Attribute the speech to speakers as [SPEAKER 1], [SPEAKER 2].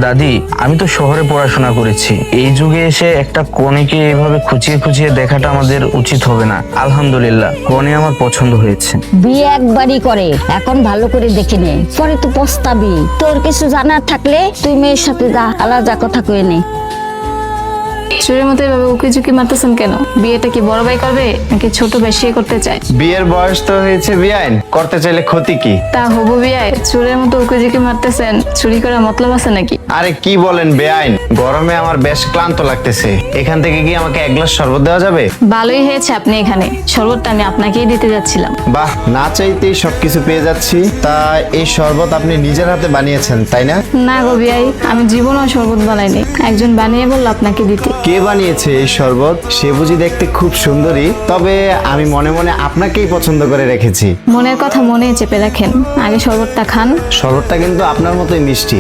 [SPEAKER 1] দাদি, আমি তো শহরে পড়াশোনা করেছি, এই যুগে এসে একটা কনেকে এভাবে খুঁচিয়ে খুঁচিয়ে দেখাটা আমাদের উচিত হবে না। আলহামদুলিল্লাহ, কনে আমার পছন্দ হয়েছে।
[SPEAKER 2] বিয়ে একবারই করে, এখন ভালো করে দেখে নে, পরে তো পস্তাবি। তোর কিছু জানার থাকলে তুই মেয়ের সাথে যা, আলাদা কথা কয়ে নে।
[SPEAKER 3] চোরের মতো এভাবে উকি ঝুঁকি মারতেছেন কেন? বিয়েটা কি বড় ভাই করবে নাকি ছোট ভাই সে করতে চায়?
[SPEAKER 4] বিয়ের বয়স তো হয়েছে বিয়াইন, করতে চাইলে ক্ষতি কি?
[SPEAKER 3] তা হবু বিয়ায় চোরের মতো উকি ঝুঁকি মারতেছেন, চুরি করার মতলব আছে নাকি?
[SPEAKER 4] আরে কি বলেন বেআইন, গরমে আমার বেশ ক্লান্ত লাগতেছে, এখান থেকে কি আমাকে এক গ্লাস শরবত দেওয়া যাবে?
[SPEAKER 3] ভালোই হয়েছে আপনি এখানে, শরবতটা আমি আপনাকেই দিতে যাচ্ছিলাম।
[SPEAKER 4] বাহ, না চাইতেই সবকিছু পেয়ে যাচ্ছি। তা এই শরবত আপনি নিজের হাতে বানিয়েছেন তাই না?
[SPEAKER 3] না গো বিয়াই, আমি জীবনও শরবত বানাইনি, একজন বানিয়ে বলল আপনাকে দিতে।
[SPEAKER 4] কে বানিয়েছে এই শরবত? সে বুঝি দেখতে খুব সুন্দরী, তবে আমি মনে মনে আপনাকেই পছন্দ করে রেখেছি।
[SPEAKER 3] মনের কথা মনে চেপে রাখেন, আগে শরবতটা খান।
[SPEAKER 4] শরবতটা কিন্তু আপনার মতোই মিষ্টি।